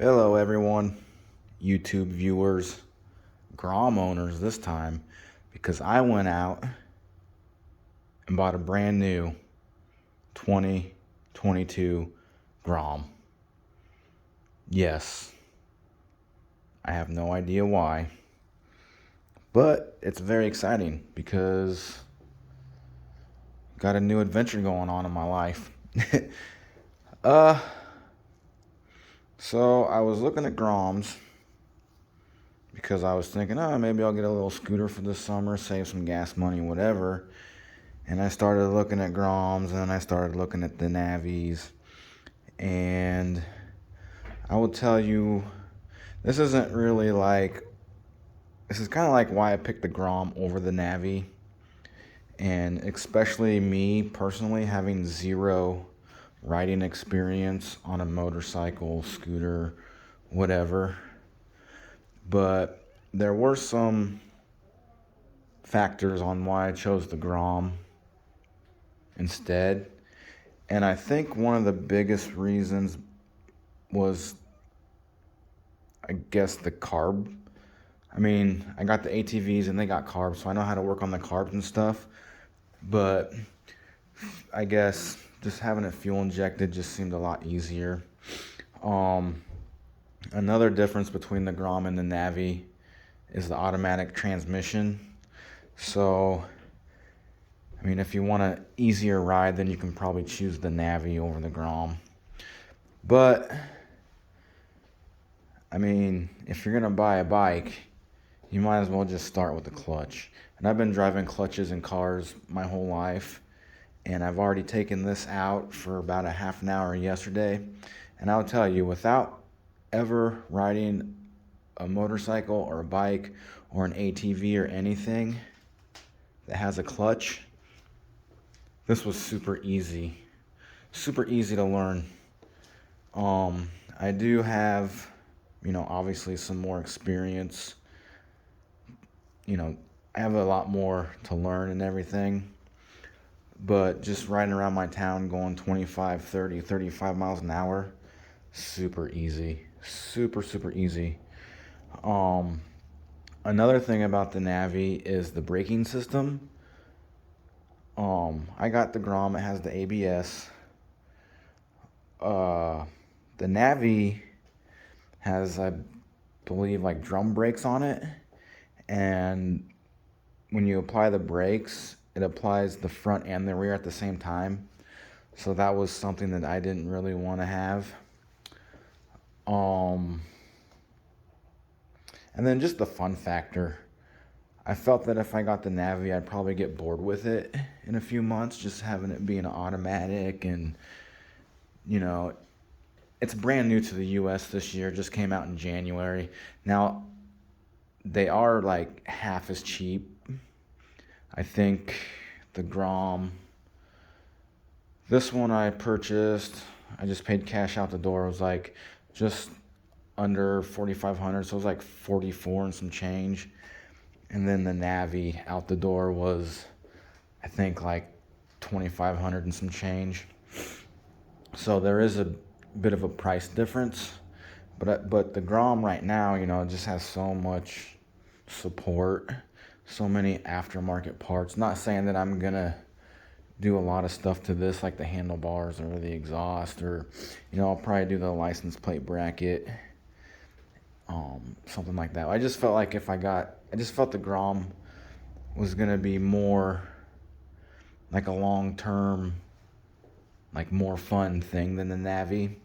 Hello, everyone, YouTube viewers, Grom owners this time, because I went out and bought a brand new 2022 Grom. Yes, I have no idea why, but it's very exciting because I got a new adventure going on in my life. uh, so I was looking at Groms because I was thinking, oh, maybe I'll get a little scooter for this summer, save some gas money, whatever. And I started looking at Groms, and then I started looking at the Navis. And I will tell you, this isn't really like, this is kind of like why I picked the Grom over the Navi. And especially me personally, having zero riding experience on a motorcycle, scooter, whatever. But there were some factors on why I chose the Grom instead. And I think one of the biggest reasons was, I guess, the carb. I mean, I got the ATVs and they got carbs, so I know how to work on the carbs and stuff. But I guess just having it fuel injected just seemed a lot easier. Another difference between the Grom and the Navi is the automatic transmission. So, I mean, if you want an easier ride, then you can probably choose the Navi over the Grom. But, I mean, if you're going to buy a bike, you might as well just start with the clutch. And I've been driving clutches in cars my whole life. And I've already taken this out for about a half an hour yesterday. And I'll tell you, without ever riding a motorcycle or a bike or an ATV or anything that has a clutch, this was super easy to learn. I do have, obviously some more experience. I have a lot more to learn and everything. But just riding around my town going 25, 30, 35 miles an hour, super easy. Super easy. Another thing about the Navi is the braking system. I got the Grom, it has the ABS. The Navi has, I believe, like drum brakes on it. And when you apply the brakes, it applies the front and the rear at the same time. So that was something that I didn't really want to have. And then just the fun factor. I felt that if I got the Navi, I'd probably get bored with it in a few months, just having it be an automatic. And, it's brand new to the US this year, just came out in January. Now, they are like half as cheap. I think the Grom, this one I purchased, I just paid cash out the door. It was like just under $4,500, so it was like 44 and some change. And then the Navi out the door was, I think, like 2,500 and some change. So there is a bit of a price difference. But the Grom right now, just has so much support, so many aftermarket parts. Not saying that I'm gonna do a lot of stuff to this, like the handlebars or the exhaust, or I'll probably do the license plate bracket, something like that. I just felt like the Grom was gonna be more like a long-term, like more fun thing than the Navi.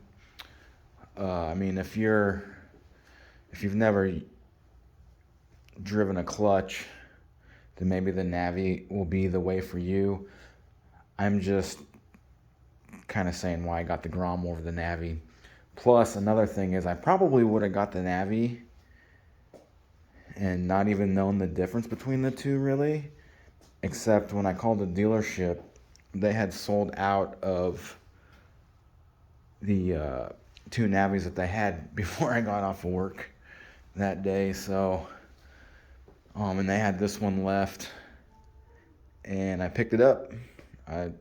I mean, if you've never driven a clutch, then maybe the Navi will be the way for you. I'm just kind of saying why I got the Grom over the Navi. Plus, another thing is I probably would have got the Navi and not even known the difference between the two, really. Except when I called the dealership, they had sold out of the two Navis that they had before I got off of work that day. So, and they had this one left, and I picked it up. It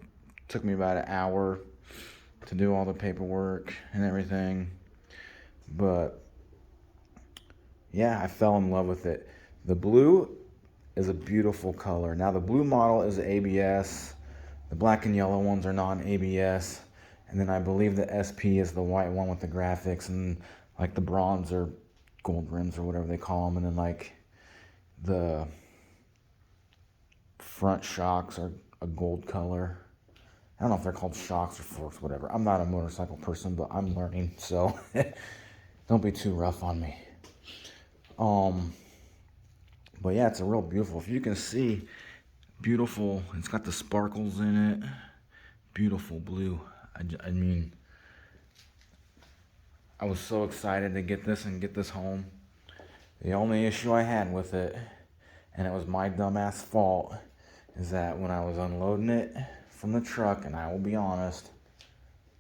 took me about an hour to do all the paperwork and everything. But yeah, I fell in love with it. The blue is a beautiful color. Now the blue model is ABS. The black and yellow ones are non-ABS. And then I believe the SP is the white one with the graphics, and like the bronze or gold rims or whatever they call them. And then like the front shocks are a gold color. I don't know if they're called shocks or forks, whatever. I'm not a motorcycle person, but I'm learning, so don't be too rough on me. But yeah, it's a real beautiful. If you can see, beautiful. It's got the sparkles in it. Beautiful blue. I mean, I was so excited to get this and get this home. The only issue I had with it, and it was my dumbass fault, is that when I was unloading it from the truck, and I will be honest,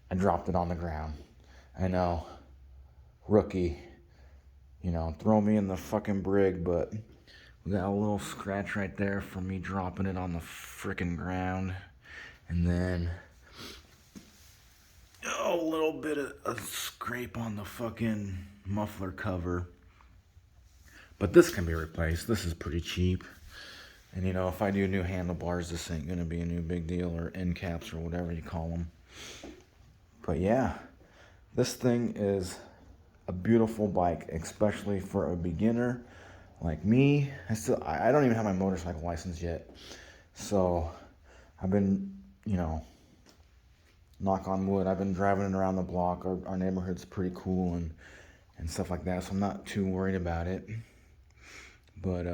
I dropped it on the ground. I know, rookie, you know, throw me in the fucking brig, but we got a little scratch right there from me dropping it on the frickin' ground. And then a little bit of a scrape on the fucking muffler cover. But this can be replaced. This is pretty cheap. And you know, if I do new handlebars, this ain't gonna be a new big deal, or end caps or whatever you call them. But yeah, this thing is a beautiful bike, especially for a beginner like me. I don't even have my motorcycle license yet. So I've been, you know, knock on wood, I've been driving it around the block. Our neighborhood's pretty cool and stuff like that, so I'm not too worried about it. But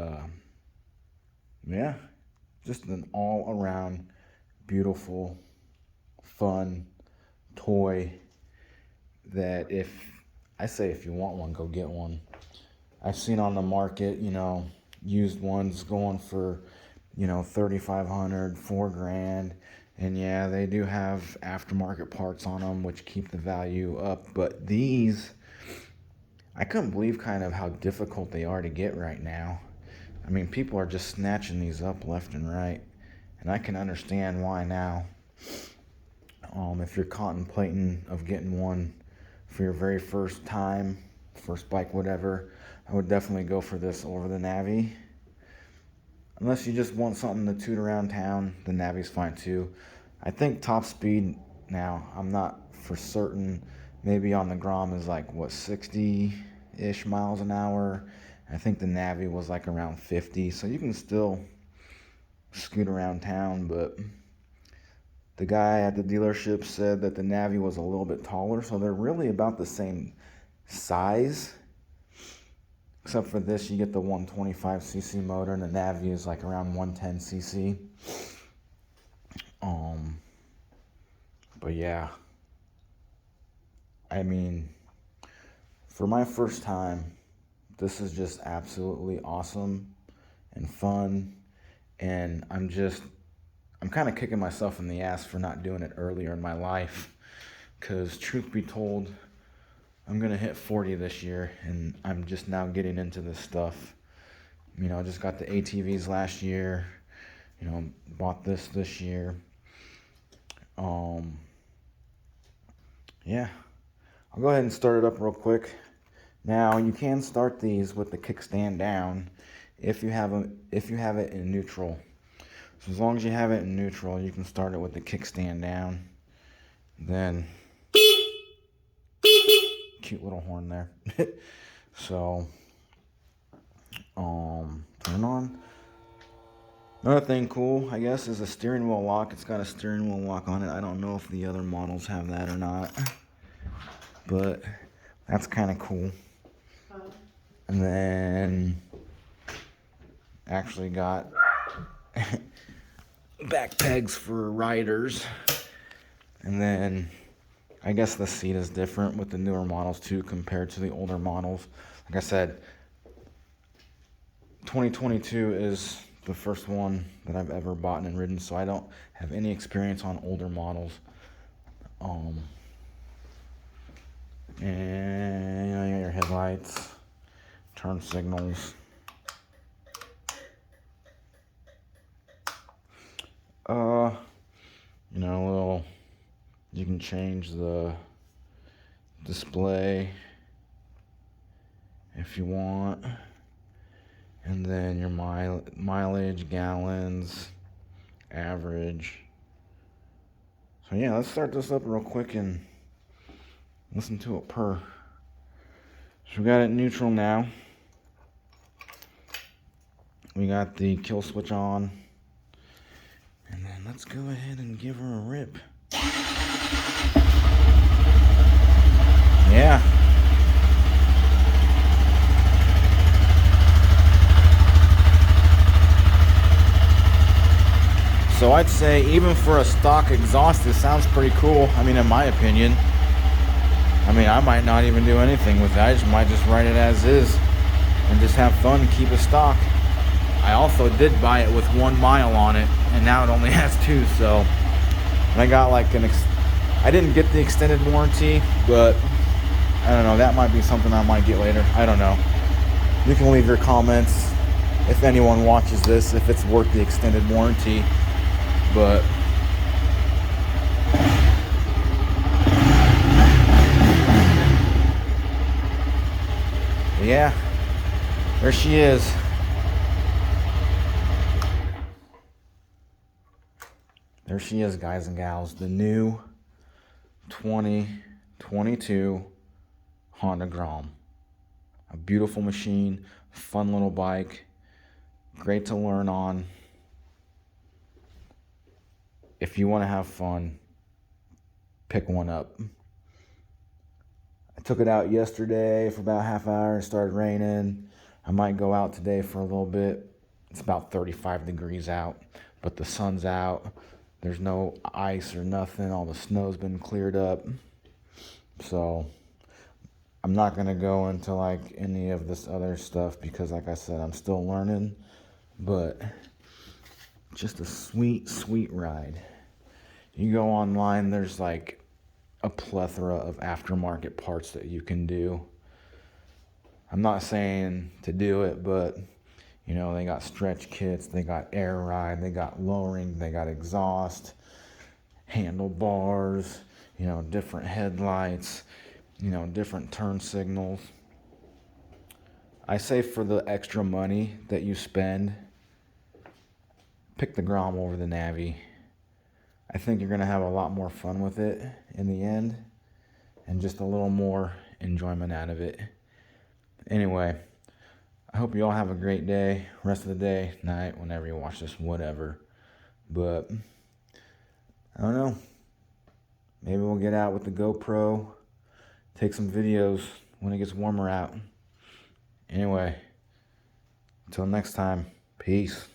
yeah, just an all-around beautiful, fun toy that if you want one, go get one. I've seen on the market, you know, used ones going for, you know, $3,500, $4,000. And yeah, they do have aftermarket parts on them, which keep the value up. But these, I couldn't believe kind of how difficult they are to get right now. I mean, people are just snatching these up left and right. And I can understand why now. If you're contemplating of getting one for your very first time, first bike, whatever, I would definitely go for this over the Navi. Unless you just want something to toot around town, the Navi's fine too. I think top speed now, I'm not for certain, maybe on the Grom is like, what, 60-ish miles an hour. I think the Navi was like around 50, so you can still scoot around town, but the guy at the dealership said that the Navi was a little bit taller, so they're really about the same size. Except for this, you get the 125cc motor, and the Navi is like around 110cc. But yeah, I mean, for my first time, this is just absolutely awesome and fun, and I'm kind of kicking myself in the ass for not doing it earlier in my life, because truth be told, I'm going to hit 40 this year, and I'm just now getting into this stuff. You know, I just got the ATVs last year, you know, bought this year. Yeah, I'll go ahead and start it up real quick. Now, you can start these with the kickstand down if you have it in neutral. So as long as you have it in neutral, you can start it with the kickstand down. Then, cute little horn there. So, turn on. Another thing cool, I guess, is a steering wheel lock. It's got a steering wheel lock on it. I don't know if the other models have that or not, but that's kind of cool. And then, actually got back pegs for riders. And then, I guess the seat is different with the newer models too compared to the older models. Like I said, 2022 is the first one that I've ever bought and ridden, so I don't have any experience on older models. And you know, you got your headlights, turn signals. You know, you can change the display. if you want. And then your mileage, gallons, average. So yeah, let's start this up real quick and listen to it purr. So we got it neutral now. We got the kill switch on. And then let's go ahead and give her a rip. Yeah. So I'd say even for a stock exhaust, this sounds pretty cool. I mean, in my opinion. I mean, I might not even do anything with it. I might just write it as is and just have fun, keep it stock. I also did buy it with 1 mile on it, and now it only has 2, so. And I got like I didn't get the extended warranty, but I don't know, that might be something I might get later. I don't know. You can leave your comments if anyone watches this, if it's worth the extended warranty, but yeah, there she is. There she is, guys and gals, the new 2022 Honda Grom. A beautiful machine, fun little bike, great to learn on. If you want to have fun, pick one up. I took it out yesterday for about half hour. It started raining. I might go out today for a little bit. It's about 35 degrees out, but the sun's out. There's no ice or nothing. All the snow's been cleared up. So I'm not going to go into like any of this other stuff because like I said, I'm still learning, but just a sweet, sweet ride. You go online, there's like a plethora of aftermarket parts that you can do. I'm not saying to do it, but you know, they got stretch kits, they got air ride, they got lowering, they got exhaust, handlebars, you know, different headlights, you know, different turn signals. I say for the extra money that you spend, pick the Grom over the Navi. I think you're going to have a lot more fun with it in the end and just a little more enjoyment out of it. Anyway, I hope you all have a great day, rest of the day, night, whenever you watch this, whatever. But I don't know. Maybe we'll get out with the GoPro, take some videos when it gets warmer out. Anyway, until next time, peace.